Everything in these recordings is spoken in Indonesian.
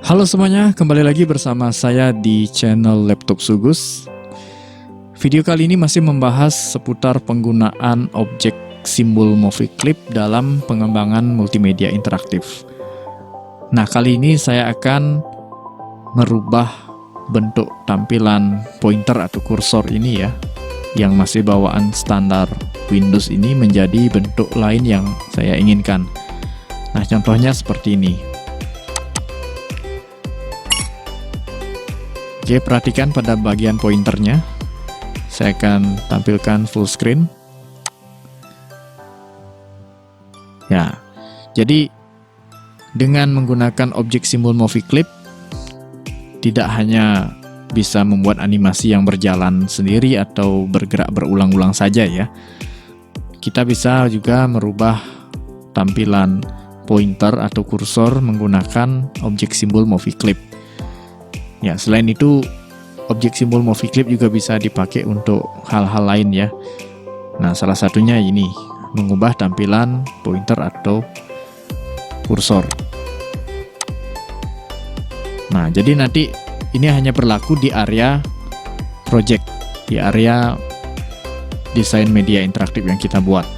Halo semuanya, kembali lagi bersama saya di channel Laptop Sugus. Video kali ini masih membahas seputar penggunaan objek simbol movie clip dalam pengembangan multimedia interaktif. Nah, kali ini saya akan merubah bentuk tampilan pointer atau kursor ini ya, yang masih bawaan standar Windows ini menjadi bentuk lain yang saya inginkan. Nah, contohnya seperti ini. Oke, perhatikan pada bagian pointernya. Saya akan tampilkan full screen. Ya, jadi dengan menggunakan objek simbol movie clip, tidak hanya bisa membuat animasi yang berjalan sendiri atau bergerak berulang-ulang saja ya. Kita bisa juga merubah tampilan pointer atau kursor menggunakan objek simbol movie clip. Ya, selain itu, objek simbol movie clip juga bisa dipakai untuk hal-hal lain ya. Nah, salah satunya ini, mengubah tampilan pointer atau kursor. Nah, jadi nanti ini hanya berlaku di area project, di area desain media interaktif yang kita buat.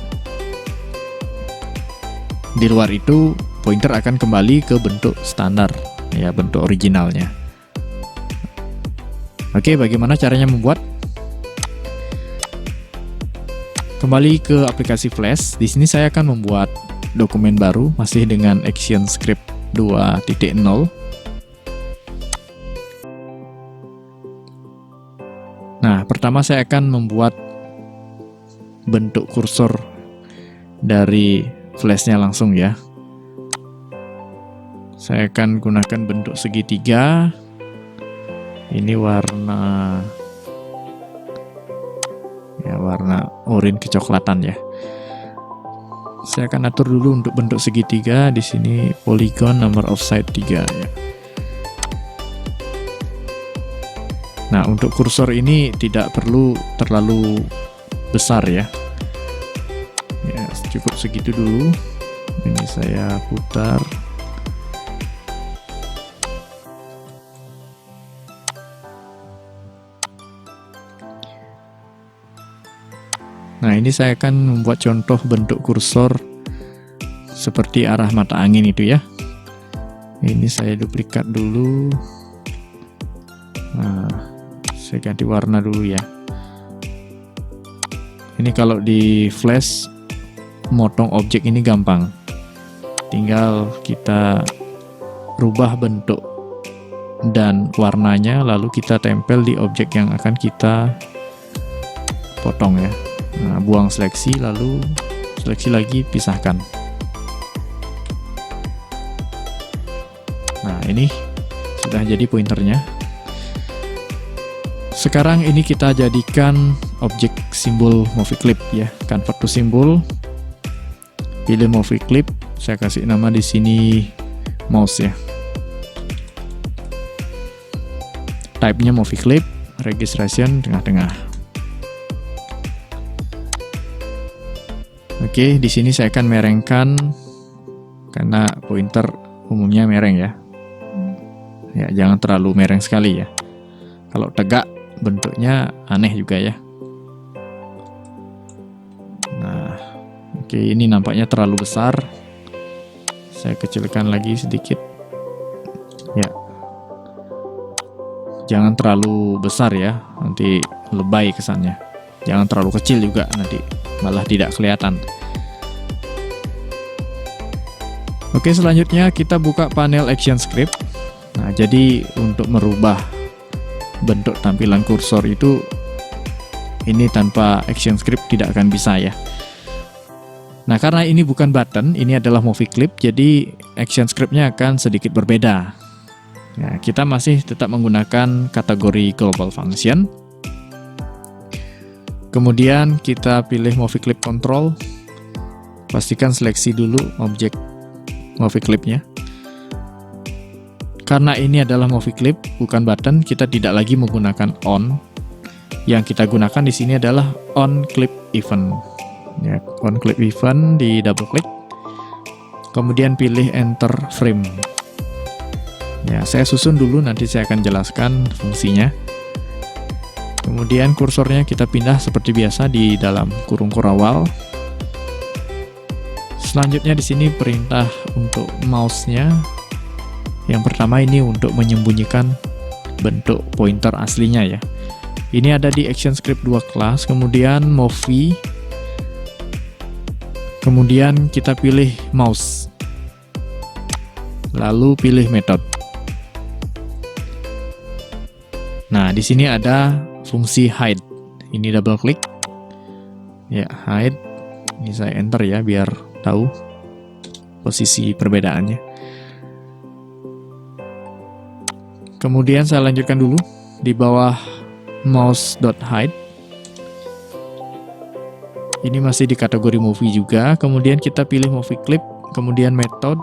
Di luar itu, pointer akan kembali ke bentuk standar, ya, bentuk originalnya. Oke, bagaimana caranya membuat? Kembali ke aplikasi Flash. Di sini saya akan membuat dokumen baru masih dengan ActionScript 2.0. Nah, pertama saya akan membuat bentuk kursor dari Flash-nya langsung ya. Saya akan gunakan bentuk segitiga. Ini warna oranye kecoklatan ya. Saya akan atur dulu untuk bentuk segitiga. Di sini polygon number of side 3 ya. Nah, untuk kursor ini tidak perlu terlalu besar ya. Ya, cukup segitu dulu. Ini saya putar. Nah, ini saya akan membuat contoh bentuk kursor seperti arah mata angin itu ya. Ini saya duplikat dulu. Nah, saya ganti warna dulu ya. Ini kalau di Flash, motong objek ini gampang. Tinggal kita rubah bentuk dan warnanya, lalu kita tempel di objek yang akan kita potong ya. Nah, buang seleksi, lalu seleksi lagi, pisahkan. Nah, ini sudah jadi pointernya. Sekarang ini kita jadikan objek simbol movie clip ya. Convert to symbol. Pilih movie clip. Saya kasih nama di sini mouse ya. Type-nya movie clip, registration tengah-tengah. Oke, di sini saya akan merengkan karena pointer umumnya mereng ya. Ya, jangan terlalu mereng sekali ya. Kalau tegak bentuknya aneh juga ya. Nah, oke, ini nampaknya terlalu besar. Saya kecilkan lagi sedikit. Ya. Jangan terlalu besar ya, nanti lebay kesannya. Jangan terlalu kecil juga, nanti malah tidak kelihatan. Oke, selanjutnya kita buka panel ActionScript. Nah, jadi untuk merubah bentuk tampilan kursor itu, ini tanpa ActionScript tidak akan bisa ya. Nah, karena ini bukan button, ini adalah movie clip, jadi ActionScript-nya akan sedikit berbeda. Nah, kita masih tetap menggunakan kategori global function. Kemudian kita pilih movie clip control. Pastikan seleksi dulu objek movie clipnya. Karena ini adalah movie clip, bukan button, kita tidak lagi menggunakan on. Yang kita gunakan di sini adalah on clip event. Ya, on clip event, di double klik. Kemudian pilih enter frame. Ya, saya susun dulu, nanti saya akan jelaskan fungsinya. Kemudian kursornya kita pindah seperti biasa di dalam kurung kurawal. Selanjutnya di sini perintah untuk mouse-nya. Yang pertama ini untuk menyembunyikan bentuk pointer aslinya ya. Ini ada di ActionScript 2 kelas, kemudian movie, kemudian kita pilih mouse, lalu pilih method. Nah, di sini ada fungsi hide. Ini double klik. Ya, hide. Ini saya enter ya biar tahu posisi perbedaannya. Kemudian saya lanjutkan dulu di bawah mouse.hide. Ini masih di kategori movie juga. Kemudian kita pilih movie clip, kemudian method.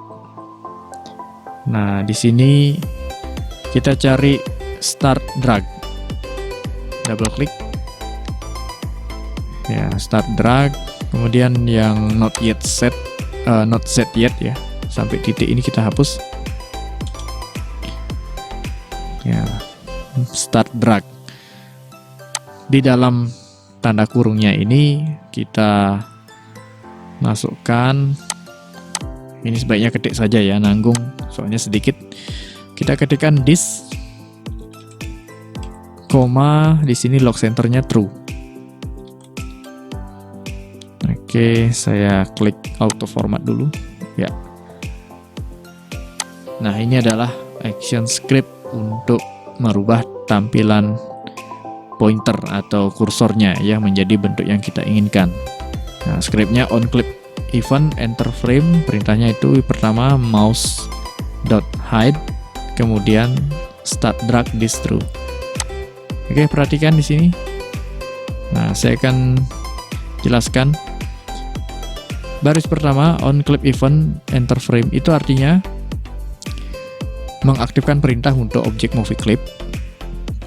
Nah, di sini kita cari start drag. Double klik. Ya, start drag. Kemudian yang not set yet ya. Sampai titik ini kita hapus. Ya, start drag. Di dalam tanda kurungnya ini kita masukkan, ini sebaiknya ketik saja ya, nanggung soalnya sedikit. Kita ketikkan this, koma, di sini lock centernya true. Oke, saya klik auto format dulu ya. Nah, ini adalah ActionScript untuk merubah tampilan pointer atau kursornya ya menjadi bentuk yang kita inginkan. Nah, scriptnya onClip event enter frame, perintahnya itu pertama mouse.hide, kemudian start drag this through. Oke, perhatikan di sini. Nah, saya akan jelaskan. Baris pertama onClip event enter frame itu artinya mengaktifkan perintah untuk objek movie clip.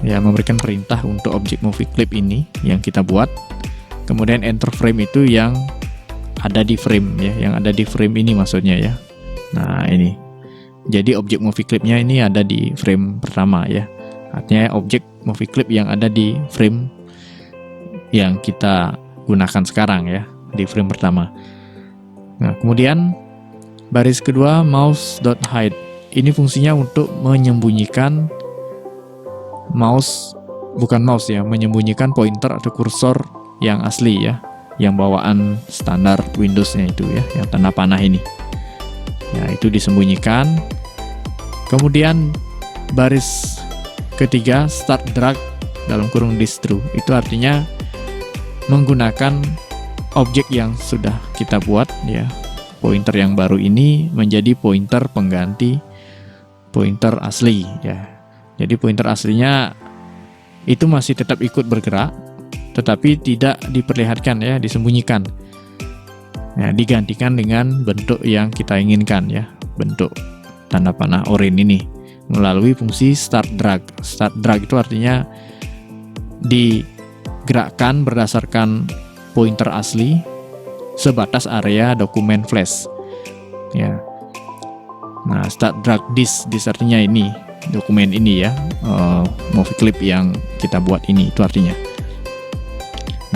Ya, memberikan perintah untuk objek movie clip ini yang kita buat. Kemudian enter frame itu yang ada di frame ya, yang ada di frame ini maksudnya ya. Nah, ini. Jadi objek movie clipnya ini ada di frame pertama ya. Artinya objek movie clip yang ada di frame yang kita gunakan sekarang ya, di frame pertama. Nah, kemudian baris kedua mouse.hide. Ini fungsinya untuk menyembunyikan menyembunyikan pointer atau kursor yang asli ya, yang bawaan standar Windows-nya itu ya, yang tanda panah ini. Ya, itu disembunyikan. Kemudian baris ketiga start drag dalam kurung this through. Itu artinya menggunakan objek yang sudah kita buat ya. Pointer yang baru ini menjadi pointer pengganti pointer asli ya. Jadi pointer aslinya itu masih tetap ikut bergerak, tetapi tidak diperlihatkan ya, disembunyikan. Nah, digantikan dengan bentuk yang kita inginkan ya, bentuk tanda panah oranye ini melalui fungsi start drag. Start drag itu artinya digerakkan berdasarkan pointer asli sebatas area dokumen flash. Ya. Nah, start drag this artinya ini dokumen ini ya, movie clip yang kita buat ini, itu artinya.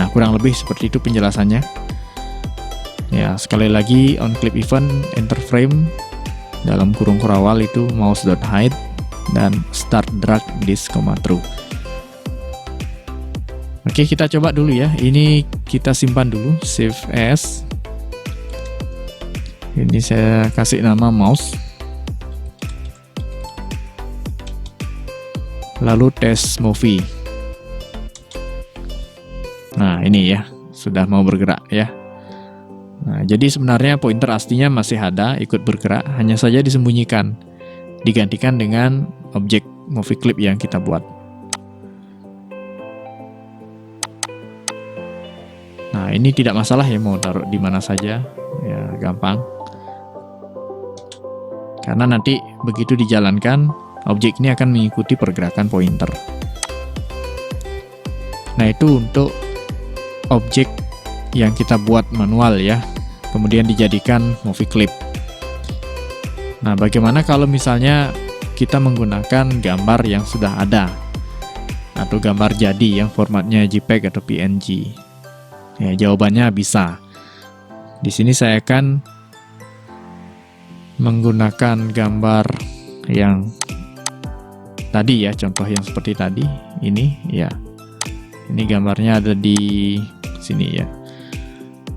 Nah, kurang lebih seperti itu penjelasannya. Ya, sekali lagi onClip event enter frame dalam kurung kurawal itu mouse.hide dan start drag this, true. Oke, kita coba dulu ya. Ini kita simpan dulu, save as. Ini saya kasih nama mouse. Lalu test movie. Nah, ini ya, sudah mau bergerak ya. Nah, jadi sebenarnya pointer aslinya masih ada, ikut bergerak, hanya saja disembunyikan, digantikan dengan objek movie clip yang kita buat. Nah, ini tidak masalah ya, mau taruh di mana saja, ya gampang. Karena nanti begitu dijalankan, objek ini akan mengikuti pergerakan pointer. Nah, itu untuk objek yang kita buat manual ya, kemudian dijadikan movie clip. Nah, bagaimana kalau misalnya kita menggunakan gambar yang sudah ada atau gambar jadi yang formatnya JPEG atau PNG? Ya, jawabannya bisa. Di sini saya akan menggunakan gambar yang tadi ya, contoh yang seperti tadi ini ya. Ini gambarnya ada di sini ya.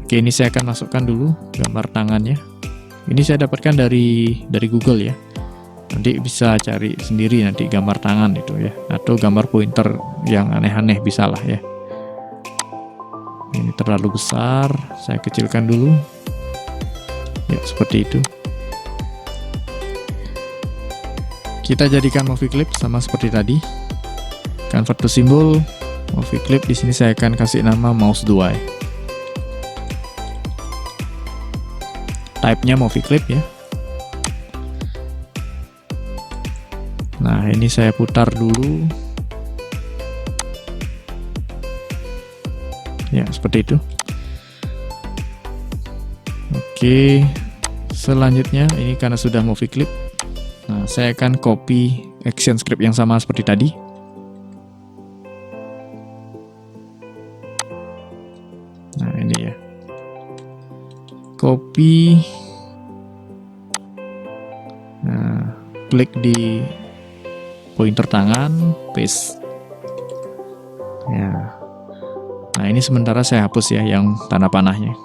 Oke, ini saya akan masukkan dulu gambar tangannya. Ini saya dapatkan dari Google ya. Nanti bisa cari sendiri nanti gambar tangan itu ya, atau gambar pointer yang aneh-aneh bisa lah ya. Ini terlalu besar, saya kecilkan dulu. Ya, seperti itu. Kita jadikan movie clip sama seperti tadi. Convert to symbol, movie clip. Di sini saya akan kasih nama mouse 2. Type-nya movie clip ya. Nah, ini saya putar dulu. Ya, seperti itu. Oke. Selanjutnya, ini karena sudah movie clip. Nah, saya akan copy action script yang sama seperti tadi. Nah, ini ya. Copy. Nah, klik di pointer tangan, paste. Ya. Nah, ini sementara saya hapus ya yang tanda panahnya.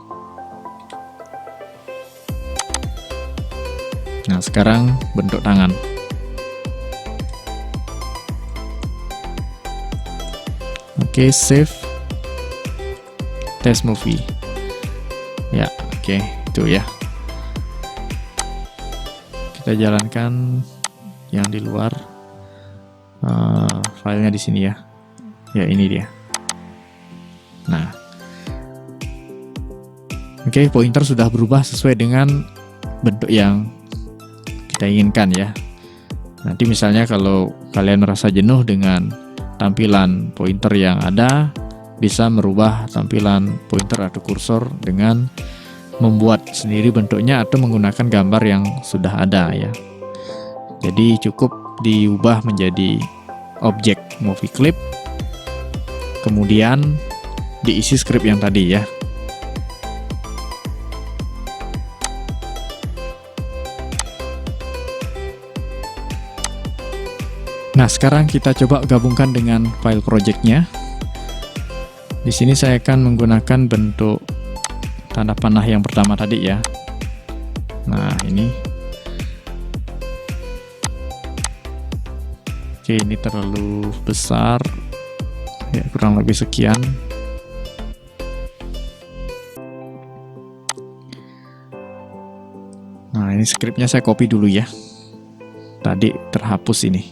Nah, sekarang bentuk tangan. Oke, save test movie. Ya, oke, itu ya. Kita jalankan yang di luar. Filenya di sini ya. Ya, ini dia. Nah, oke, pointer sudah berubah sesuai dengan bentuk yang kita inginkan ya. Nanti misalnya kalau kalian merasa jenuh dengan tampilan pointer yang ada, bisa merubah tampilan pointer atau kursor dengan membuat sendiri bentuknya atau menggunakan gambar yang sudah ada ya. Jadi cukup diubah menjadi objek movie clip, kemudian diisi script yang tadi ya. Nah, sekarang kita coba gabungkan dengan file projectnya. Di sini saya akan menggunakan bentuk tanda panah yang pertama tadi ya. Nah, ini. Oke, ini terlalu besar. Ya, kurang lebih sekian. Nah, ini scriptnya saya copy dulu ya. Tadi terhapus ini.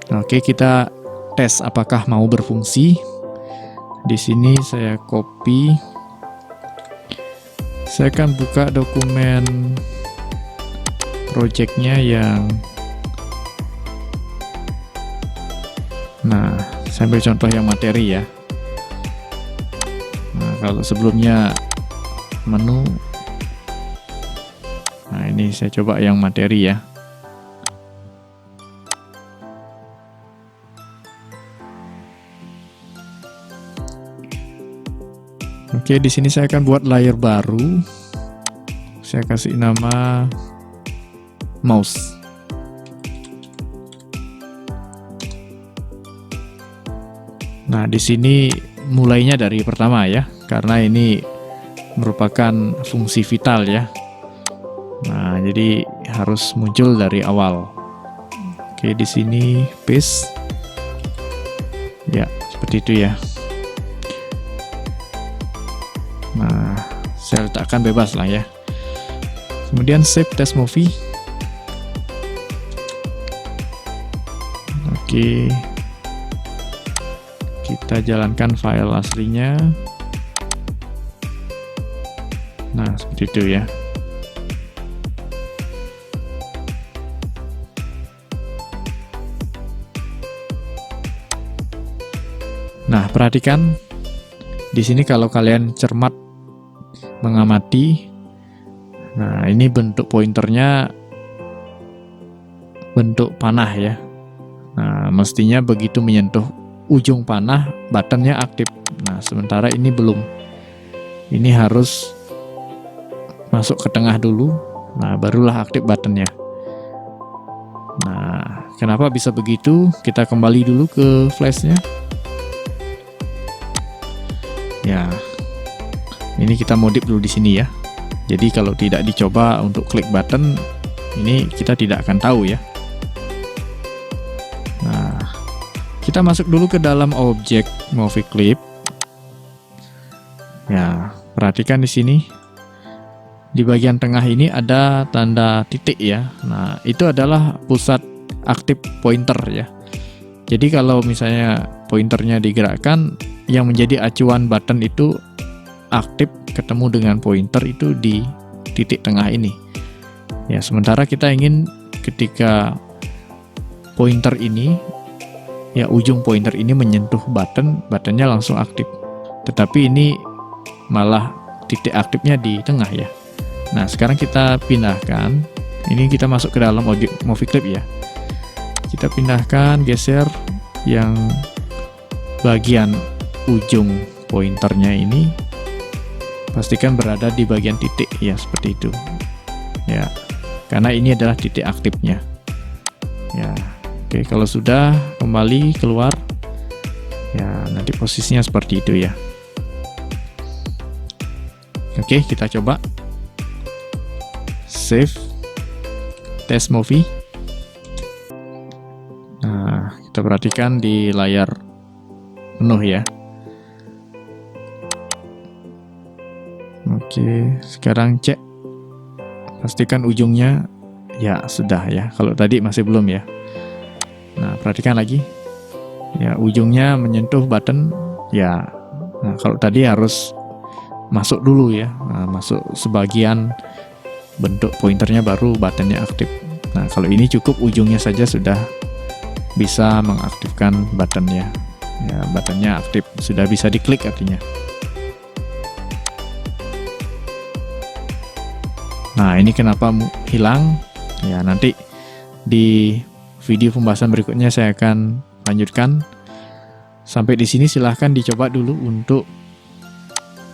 Oke, kita tes apakah mau berfungsi. Di sini saya copy. Saya akan buka dokumen projectnya yang, nah, saya ambil contoh yang materi ya. Nah, kalau sebelumnya menu, nah ini saya coba yang materi ya. Oke, di sini saya akan buat layer baru. Saya kasih nama mouse. Nah, di sini mulainya dari pertama ya, karena ini merupakan fungsi vital ya. Nah, jadi harus muncul dari awal. Oke, di sini paste. Ya, seperti itu ya. Nah, saya letakkan bebas lah ya. Kemudian save test movie. Oke. Kita jalankan file aslinya. Nah, seperti itu ya. Nah, perhatikan di sini kalau kalian cermat mengamati. Nah, ini bentuk pointernya bentuk panah ya. Nah, mestinya begitu menyentuh ujung panah, buttonnya aktif. Nah, sementara ini belum. Ini harus masuk ke tengah dulu. Nah, barulah aktif buttonnya. Nah, kenapa bisa begitu? Kita kembali dulu ke flashnya. Ya, ini kita modif dulu di sini ya. Jadi kalau tidak dicoba untuk klik button, ini kita tidak akan tahu ya. Nah, kita masuk dulu ke dalam objek Movie Clip. Ya, perhatikan di sini. Di bagian tengah ini ada tanda titik ya. Nah, itu adalah pusat aktif pointer ya. Jadi kalau misalnya pointernya digerakkan, yang menjadi acuan button itu aktif ketemu dengan pointer itu di titik tengah ini. Ya, sementara kita ingin ketika pointer ini, ya ujung pointer ini menyentuh buttonnya langsung aktif. Tetapi ini malah titik aktifnya di tengah ya. Nah, sekarang kita pindahkan. Ini kita masuk ke dalam objek Movie Clip ya. Kita pindahkan, geser yang bagian ujung pointernya ini. Pastikan berada di bagian titik ya, seperti itu. Ya, karena ini adalah titik aktifnya. Ya, oke, kalau sudah kembali keluar. Ya, nanti posisinya seperti itu ya. Oke, kita coba. Save test movie. Nah, kita perhatikan di layar penuh ya. Oke, sekarang cek. Pastikan ujungnya ya sudah ya. Kalau tadi masih belum ya. Nah, perhatikan lagi. Ya, ujungnya menyentuh button ya. Nah, kalau tadi harus masuk dulu ya. Nah, masuk sebagian bentuk pointernya baru buttonnya aktif. Nah, kalau ini cukup ujungnya saja sudah bisa mengaktifkan buttonnya. Ya, buttonnya aktif, sudah bisa diklik artinya. Nah, ini kenapa hilang? Ya, nanti di video pembahasan berikutnya saya akan lanjutkan. Sampai di sini silahkan dicoba dulu untuk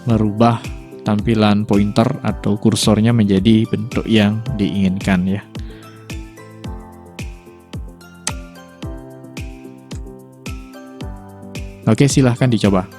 merubah tampilan pointer atau kursornya menjadi bentuk yang diinginkan ya. Oke, silahkan dicoba.